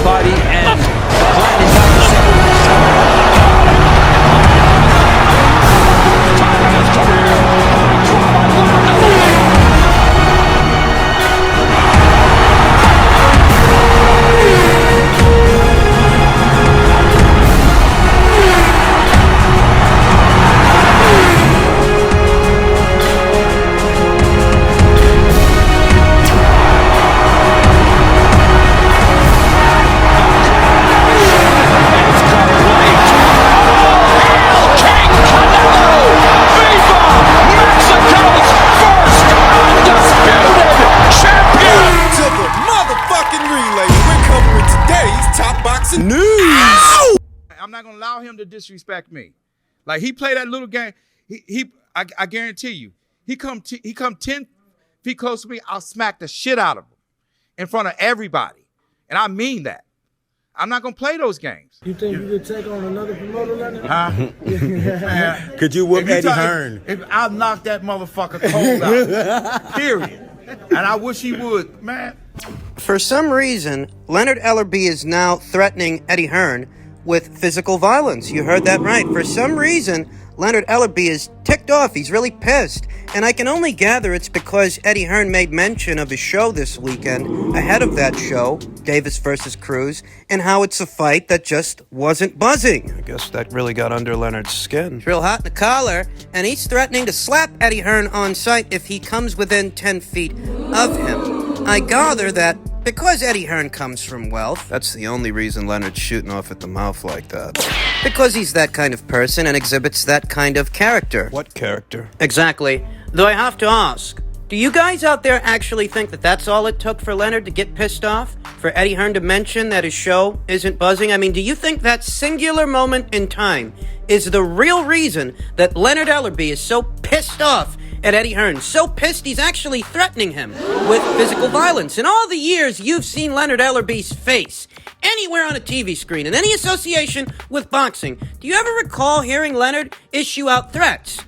body and grinding down the I'm not gonna allow him to disrespect me. Like he play that little game. I guarantee you, he come 10 feet close to me, I'll smack the shit out of him in front of everybody, and I mean that. I'm not gonna play those games. You think you could take on another promoter, Leonard? Huh? Man, could you whoop Eddie Hearn? If I knock that motherfucker cold out, period. And I wish he would, man. For some reason, Leonard Ellerbe is now threatening Eddie Hearn with physical violence. You heard that right. For some reason, Leonard Ellerbe is ticked off. He's really pissed. And I can only gather it's because Eddie Hearn made mention of his show this weekend, ahead of that show, Davis versus Cruz, and how it's a fight that just wasn't buzzing. I guess that really got under Leonard's skin. It's real hot in the collar, and he's threatening to slap Eddie Hearn on sight if he comes within 10 feet of him. I gather that because Eddie Hearn comes from wealth, that's the only reason Leonard's shooting off at the mouth like that. Because he's that kind of person and exhibits that kind of character. What character? Exactly. Though I have to ask, do you guys out there actually think that that's all it took for Leonard to get pissed off? For Eddie Hearn to mention that his show isn't buzzing? I mean, do you think that singular moment in time is the real reason that Leonard Ellerbe is so pissed off at Eddie Hearn? So pissed he's actually threatening him with physical violence. In all the years you've seen Leonard Ellerbe's face anywhere on a TV screen, in any association with boxing, do you ever recall hearing Leonard issue out threats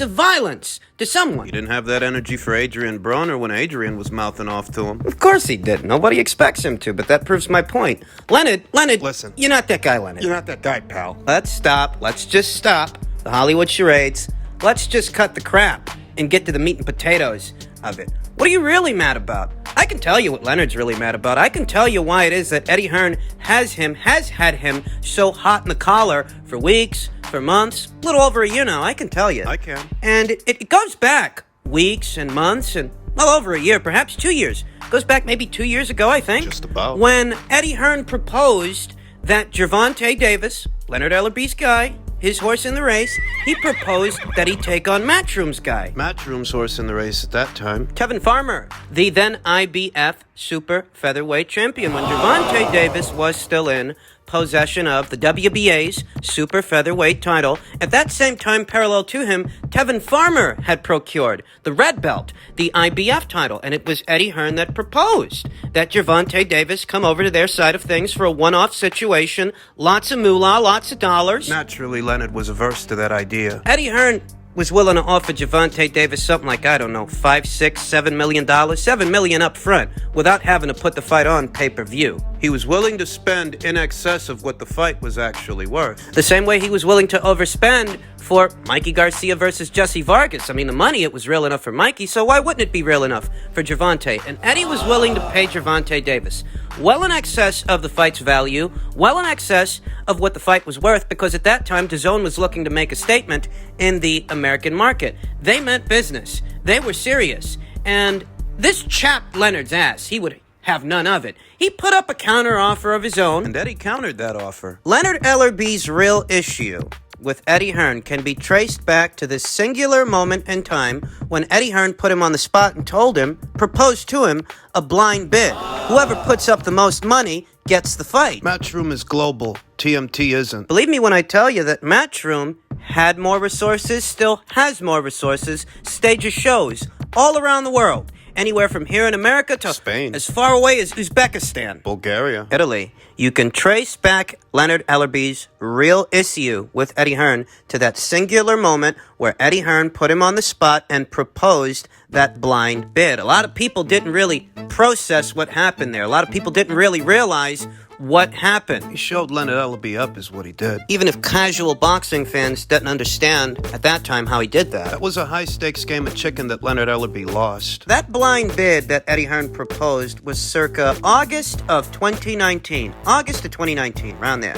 of violence to someone? He didn't have that energy for Adrian Broner when Adrian was mouthing off to him. Of course he did. Nobody expects him to, but that proves my point. Leonard, listen. You're not that guy, Leonard. You're not that guy, pal. Let's stop. Let's just stop the Hollywood charades. Let's just cut the crap and get to the meat and potatoes of it. What are you really mad about? I can tell you what Leonard's really mad about. I can tell you why it is that Eddie Hearn has had him so hot in the collar for weeks, for months, a little over a year now. I can tell you. I can. And it goes back weeks and months and well over a year, perhaps 2 years. It goes back maybe 2 years ago, I think. Just about. When Eddie Hearn proposed that Gervonta Davis, Leonard Ellerbe's guy, his horse in the race, he proposed that he take on Matchroom's guy. Matchroom's horse in the race at that time, Kevin Farmer, the then IBF super featherweight champion, when Gervonta Davis was still in possession of the WBA's super featherweight title. At that same time, parallel to him, Kevin Farmer had procured the red belt, the IBF title, and it was Eddie Hearn that proposed that Gervonta Davis come over to their side of things for a one-off situation, lots of moolah, lots of dollars. Naturally, Leonard was averse to that idea. Eddie Hearn was willing to offer Gervonta Davis something like, I don't know, $5, $6, $7 million, $7 million up front, without having to put the fight on pay-per-view. He was willing to spend in excess of what the fight was actually worth. The same way he was willing to overspend for Mikey Garcia versus Jesse Vargas. I mean, the money, it was real enough for Mikey, so why wouldn't it be real enough for Gervonta? And Eddie was willing to pay Gervonta Davis well in excess of the fight's value, well in excess of what the fight was worth, because at that time, DAZN was looking to make a statement in the American market. They meant business. They were serious. And this chapped Leonard's ass. He would have none of it. He put up a counter offer of his own, and Eddie countered that offer. Leonard Ellerbe's real issue with Eddie Hearn can be traced back to this singular moment in time when Eddie Hearn put him on the spot and told him, proposed to him, a blind bid. Whoever puts up the most money gets the fight. Matchroom is global. TMT isn't. Believe me when I tell you that Matchroom had more resources, still has more resources, stages shows all around the world. Anywhere from here in America to Spain, as far away as Uzbekistan, Bulgaria, Italy. You can trace back Leonard Ellerbe's real issue with Eddie Hearn to that singular moment where Eddie Hearn put him on the spot and proposed that blind bid. A lot of people didn't really process what happened there. A lot of people didn't really realize What happened? He showed Leonard Ellerbe up is what he did. Even if casual boxing fans didn't understand at that time how he did that. That was a high-stakes game of chicken that Leonard Ellerbe lost. That blind bid that Eddie Hearn proposed was circa August of 2019. August of 2019, around there.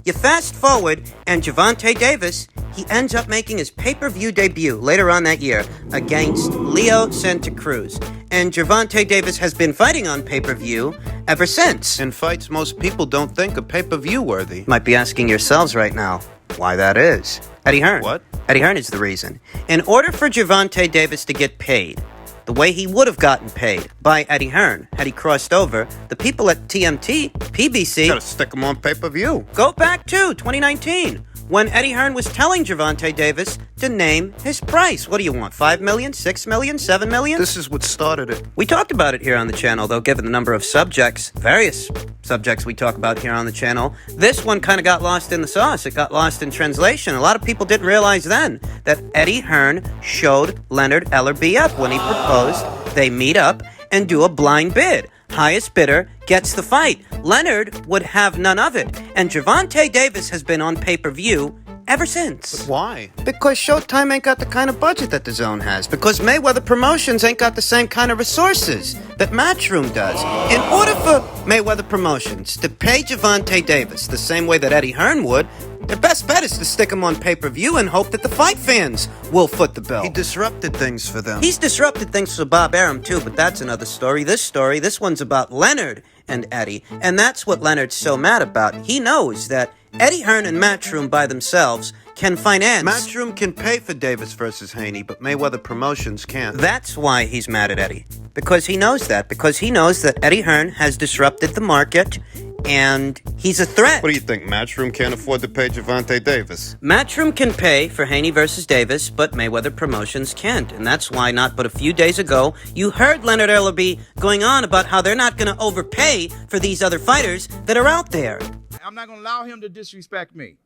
You fast forward, and Gervonta Davis, he ends up making his pay-per-view debut later on that year against Leo Santa Cruz. And Gervonta Davis has been fighting on pay-per-view ever since. In fights most people don't think are pay-per-view worthy. Might be asking yourselves right now why that is. Eddie Hearn. What? Eddie Hearn is the reason. In order for Gervonta Davis to get paid, the way he would have gotten paid by Eddie Hearn had he crossed over, the people at TMT, PBC... Gotta stick him on pay-per-view. Go back to 2019, when Eddie Hearn was telling Gervonta Davis to name his price. What do you want, $5 million, $6 million, $7 million? This is what started it. We talked about it here on the channel, though, given the number of subjects, various subjects we talk about here on the channel. This one kind of got lost in the sauce. It got lost in translation. A lot of people didn't realize then that Eddie Hearn showed Leonard Ellerbe up when he proposed they meet up and do a blind bid. Highest bidder gets the fight. Leonard would have none of it. And Gervonta Davis has been on pay-per-view ever since. Why? Because Showtime ain't got the kind of budget that the Zone has. Because Mayweather Promotions ain't got the same kind of resources that Matchroom does. In order for Mayweather Promotions to pay Gervonta Davis the same way that Eddie Hearn would, their best bet is to stick him on pay-per-view and hope that the fight fans will foot the bill. He disrupted things for them. He's disrupted things for Bob Arum, too, but that's another story. This one's about Leonard and Eddie, and that's what Leonard's so mad about. He knows that Eddie Hearn and Matchroom by themselves can finance... Matchroom can pay for Davis versus Haney, but Mayweather Promotions can't. That's why he's mad at Eddie. Because he knows that. Because he knows that Eddie Hearn has disrupted the market, and he's a threat. What do you think, Matchroom can't afford to pay Gervonta Davis? Matchroom can pay for Haney versus Davis, but Mayweather Promotions can't. And that's why not but a few days ago, you heard Leonard Ellerbe going on about how they're not going to overpay for these other fighters that are out there. I'm not gonna allow him to disrespect me.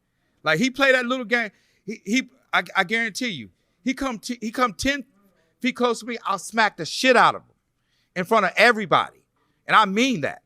Like he played that little game. I guarantee you, he come 10 feet close to me, I'll smack the shit out of him in front of everybody, and I mean that.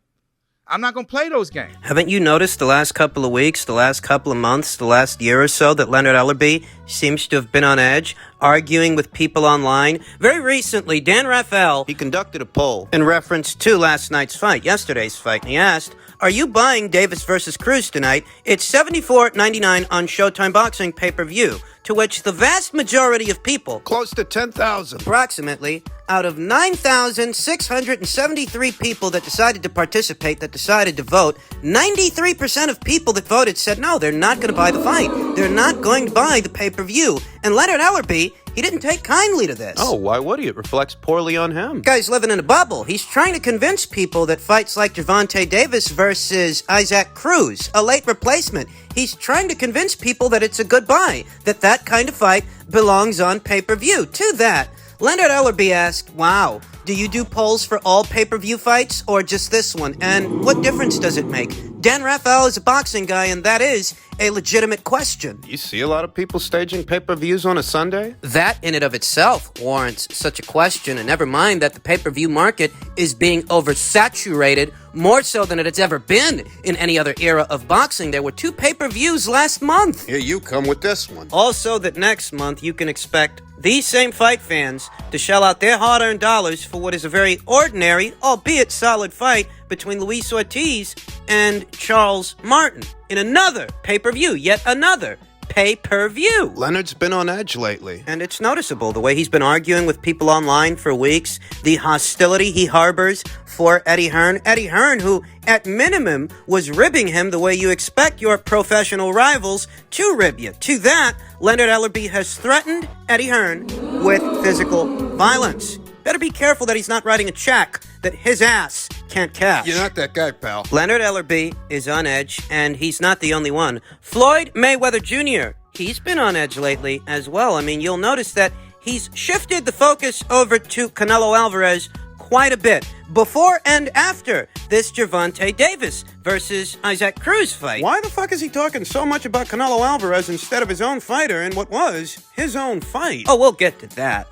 I'm not gonna play those games. Haven't you noticed the last couple of weeks, the last couple of months, the last year or so that Leonard Ellerbe seems to have been on edge, arguing with people online? Very recently, Dan Rafael, He conducted a poll. in reference to last night's fight, yesterday's fight, and he asked, "Are you buying Davis versus Cruz tonight? It's $74.99 on Showtime Boxing pay-per-view." To which the vast majority of people, Close to 10,000. approximately, out of 9,673 people that decided to participate, that decided to vote, 93% of people that voted said no, they're not going to buy the fight. They're not going to buy the pay-per-view. And Leonard Ellerbe, he didn't take kindly to this. Oh, why would he? It reflects poorly on him. Guy's living in a bubble. He's trying to convince people that fights like Gervonta Davis versus Isaac Cruz, a late replacement, he's trying to convince people that it's a good buy, that kind of fight belongs on pay-per-view. To that, Leonard Ellerbe asked, "Wow, do you do polls for all pay-per-view fights or just this one? And what difference does it make?" Dan Rafael is a boxing guy, and that is a legitimate question. You see a lot of people staging pay-per-views on a Sunday? That in and of itself warrants such a question, and never mind that the pay-per-view market is being oversaturated more so than it has ever been in any other era of boxing. There were 2 pay-per-views last month. Here you come with this one. Also that next month you can expect these same fight fans to shell out their hard-earned dollars for what is a very ordinary, albeit solid fight between Luis Ortiz and Charles Martin in another pay-per-view, yet another pay-per-view. Leonard's been on edge lately. And it's noticeable, the way he's been arguing with people online for weeks, the hostility he harbors for Eddie Hearn. Eddie Hearn, who, at minimum, was ribbing him the way you expect your professional rivals to rib you. To that, Leonard Ellerbe has threatened Eddie Hearn with physical violence. Better be careful that he's not writing a check that his ass can't cash. You're not that guy, pal. Leonard Ellerbe is on edge, and he's not the only one. Floyd Mayweather Jr., he's been on edge lately as well. I mean, you'll notice that he's shifted the focus over to Canelo Alvarez quite a bit, before and after this Gervonta Davis versus Isaac Cruz fight. Why the fuck is he talking so much about Canelo Alvarez instead of his own fighter in what was his own fight? Oh, we'll get to that.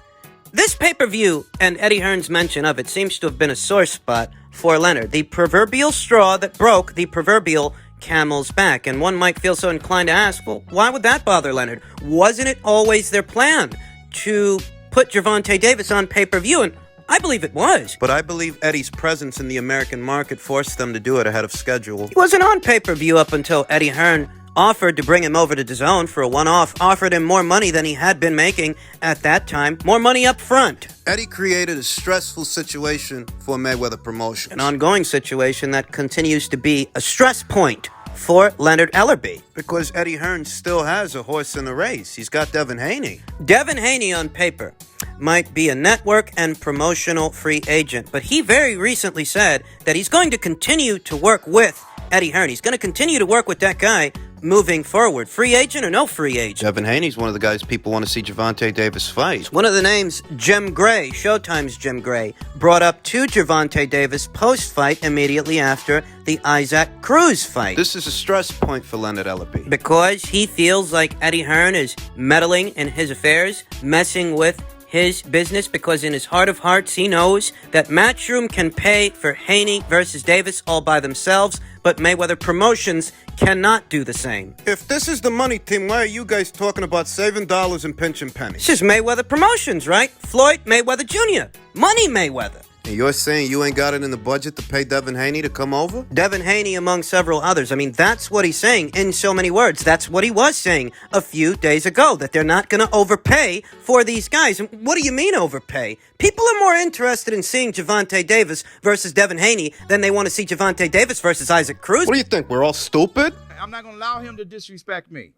This pay-per-view and Eddie Hearn's mention of it seems to have been a sore spot for Leonard, the proverbial straw that broke the proverbial camel's back. And one might feel so inclined to ask, well, why would that bother Leonard? Wasn't it always their plan to put Gervonta Davis on pay-per-view? And I believe it was. But I believe Eddie's presence in the American market forced them to do it ahead of schedule. He wasn't on pay-per-view up until Eddie Hearn offered to bring him over to DAZN for a one-off, offered him more money than he had been making at that time, more money up front. Eddie created a stressful situation for Mayweather Promotions. An ongoing situation that continues to be a stress point for Leonard Ellerbe. Because Eddie Hearn still has a horse in the race. He's got Devin Haney. Devin Haney on paper might be a network and promotional free agent, but he very recently said that he's going to continue to work with Eddie Hearn. He's going to continue to work with that guy moving forward. Free agent or no free agent? Devin Haney's one of the guys people want to see Gervonta Davis fight. One of the names, Jim Gray, Showtime's Jim Gray, brought up to Gervonta Davis post-fight immediately after the Isaac Cruz fight. This is a stress point for Leonard Ellerbe. Because he feels like Eddie Hearn is meddling in his affairs, messing with his business, because in his heart of hearts he knows that Matchroom can pay for Haney versus Davis all by themselves, but Mayweather Promotions cannot do the same. If this is the money team, why are you guys talking about saving dollars and pinching pennies? This is Mayweather Promotions, right? Floyd Mayweather Jr. Money Mayweather. And you're saying you ain't got it in the budget to pay Devin Haney to come over? Devin Haney among several others. I mean, that's what he's saying in so many words. That's what he was saying a few days ago, that they're not going to overpay for these guys. And what do you mean overpay? People are more interested in seeing Gervonta Davis versus Devin Haney than they want to see Gervonta Davis versus Isaac Cruz. What do you think, we're all stupid? I'm not gonna allow him to disrespect me.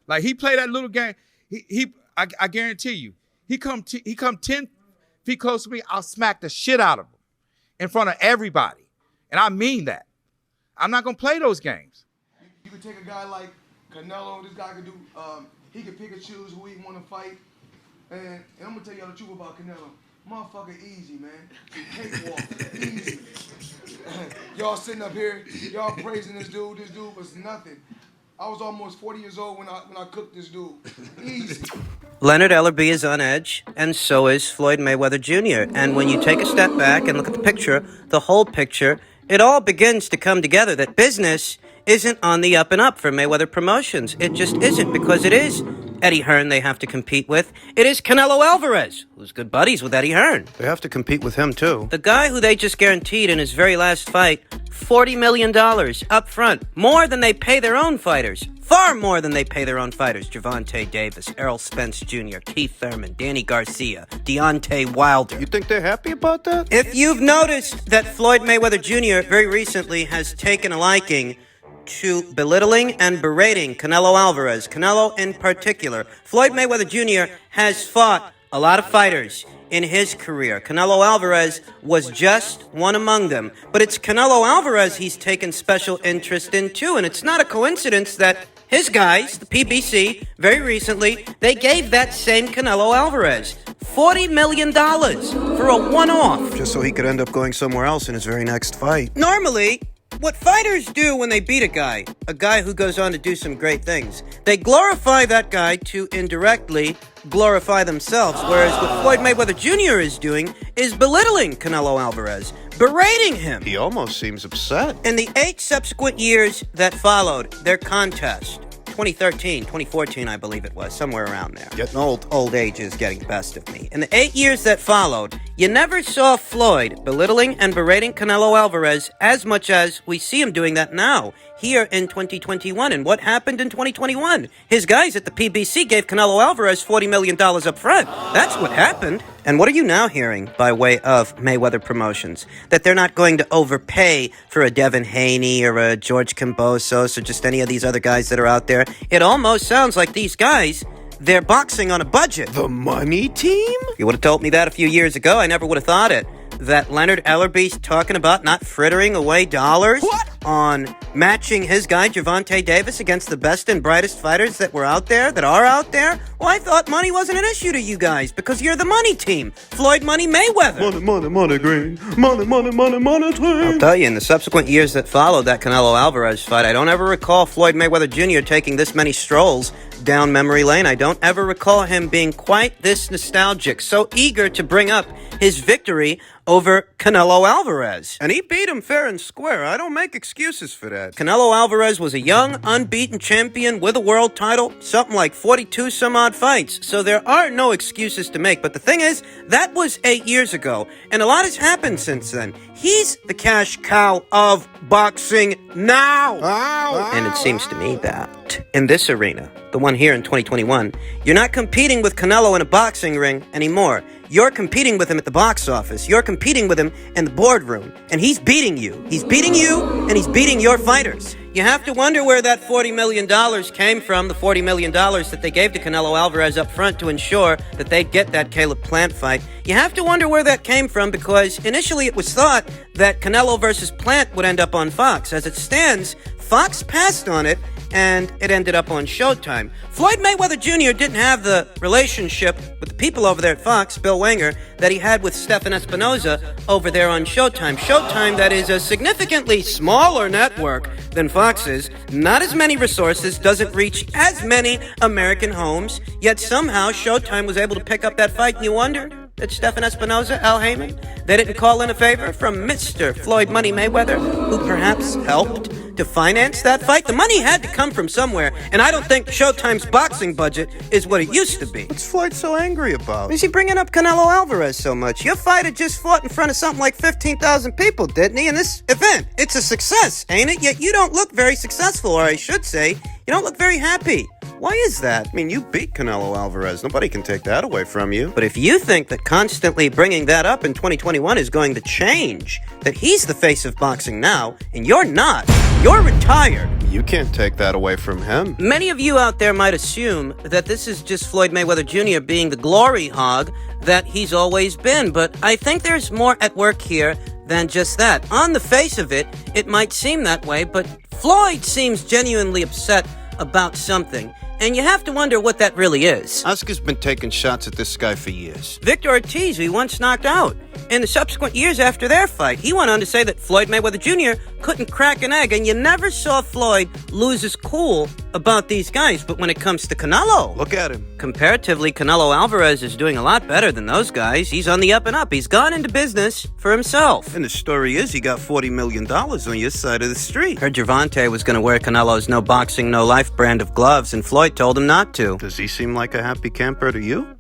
Like, he played that little game. I guarantee you, he come 10 feet close to me, I'll smack the shit out of him in front of everybody. And I mean that. I'm not going to play those games. You could take a guy like Canelo. This guy could do, he could pick and choose who he want to fight. And I'm going to tell y'all the truth about Canelo. Motherfucker easy, man. Cakewalk. Easy. Y'all sitting up here, y'all praising this dude. This dude was nothing. I was almost 40 years old when I cooked this dude. Easy. Leonard Ellerbe is on edge, and so is Floyd Mayweather Jr. And when you take a step back and look at the picture, the whole picture, it all begins to come together that business isn't on the up and up for Mayweather Promotions. It just isn't, because it is Eddie Hearn they have to compete with. It is Canelo Alvarez, who's good buddies with Eddie Hearn. They have to compete with him, too. The guy who they just guaranteed in his very last fight $40 million up front. More than they pay their own fighters. Far more than they pay their own fighters. Gervonta Davis, Errol Spence Jr., Keith Thurman, Danny Garcia, Deontay Wilder. You think they're happy about that? If you've noticed that Floyd Mayweather Jr. very recently has taken a liking to belittling and berating Canelo Alvarez, Canelo in particular. Floyd Mayweather Jr. has fought a lot of fighters in his career. Canelo Alvarez was just one among them. But it's Canelo Alvarez he's taken special interest in too, and it's not a coincidence that his guys, the PBC, very recently, they gave that same Canelo Alvarez $40 million for a one-off. Just so he could end up going somewhere else in his very next fight. Normally, what fighters do when they beat a guy who goes on to do some great things, they glorify that guy to indirectly glorify themselves, whereas what Floyd Mayweather Jr. is doing is belittling Canelo Alvarez, berating him. He almost seems upset. In the 8 subsequent years that followed their contest, 2013, 2014, I believe it was, somewhere around there. Getting old. Old age is getting the best of me. In the 8 years that followed, you never saw Floyd belittling and berating Canelo Alvarez as much as we see him doing that now, here in 2021. And what happened in 2021? His guys at the PBC gave Canelo Alvarez $40 million up front. That's what happened. And what are you now hearing by way of Mayweather Promotions? That they're not going to overpay for a Devin Haney or a George Kambosos or just any of these other guys that are out there. It almost sounds like these guys, they're boxing on a budget. The money team? If you would have told me that a few years ago, I never would have thought it. That Leonard Ellerbe's talking about not frittering away dollars on matching his guy Gervonta Davis against the best and brightest fighters that were out there, that are out there. Well, I thought money wasn't an issue to you guys because you're the money team. Floyd Money Mayweather. Money, green. Money, team. I'll tell you, in the subsequent years that followed that Canelo Alvarez fight, I don't ever recall Floyd Mayweather Jr. taking this many strolls down memory lane. I don't ever recall him being quite this nostalgic, so eager to bring up his victory over Canelo Alvarez. And he beat him fair and square. I don't make excuses for that. Canelo Alvarez was a young, unbeaten champion with a world title, something like 42 some odd fights, so there are no excuses to make. But the thing is, that was 8 years ago, and a lot has happened since then. He's the cash cow of boxing now. And it seems to me that in this arena, the one here in 2021, you're not competing with Canelo in a boxing ring anymore. You're competing with him at the box office. You're competing with him in the boardroom. And he's beating you. He's beating you, and he's beating your fighters. You have to wonder where that $40 million came from, the $40 million that they gave to Canelo Alvarez up front to ensure that they'd get that Caleb Plant fight. You have to wonder where that came from because initially it was thought that Canelo versus Plant would end up on Fox. As it stands, Fox passed on it, and it ended up on Showtime. Floyd Mayweather Jr. didn't have the relationship with the people over there at Fox, Bill Wenger, that he had with Stephen Espinoza over there on Showtime. Showtime, that is a significantly smaller network than Fox's, not as many resources, doesn't reach as many American homes, yet somehow Showtime was able to pick up that fight, and you wonder that Stephen Espinoza, Al Heyman, they didn't call in a favor from Mr. Floyd Money Mayweather, who perhaps helped to finance that fight? The money had to come from somewhere, and I don't think Showtime's boxing budget is what it used to be. What's Floyd so angry about? Is he bringing up Canelo Alvarez so much? Your fighter just fought in front of something like 15,000 people, didn't he? In this event, it's a success, ain't it? Yet you don't look very successful, or I should say, you don't look very happy. Why is that? I mean, you beat Canelo Alvarez. Nobody can take that away from you. But if you think that constantly bringing that up in 2021 is going to change, that he's the face of boxing now, and you're not, you're retired. You can't take that away from him. Many of you out there might assume that this is just Floyd Mayweather Jr. being the glory hog that he's always been, but I think there's more at work here than just that. On the face of it, it might seem that way, but Floyd seems genuinely upset about something. And you have to wonder what that really is. Oscar's been taking shots at this guy for years. Victor Ortiz, who he once knocked out. In the subsequent years after their fight, he went on to say that Floyd Mayweather Jr. couldn't crack an egg, and you never saw Floyd lose his cool about these guys. But when it comes to Canelo, look at him. Comparatively, Canelo Alvarez is doing a lot better than those guys. He's on the up and up. He's gone into business for himself. And the story is, he got $40 million on your side of the street. Heard Gervonta was going to wear Canelo's no boxing, no life brand of gloves, and Floyd told him not to. Does he seem like a happy camper to you?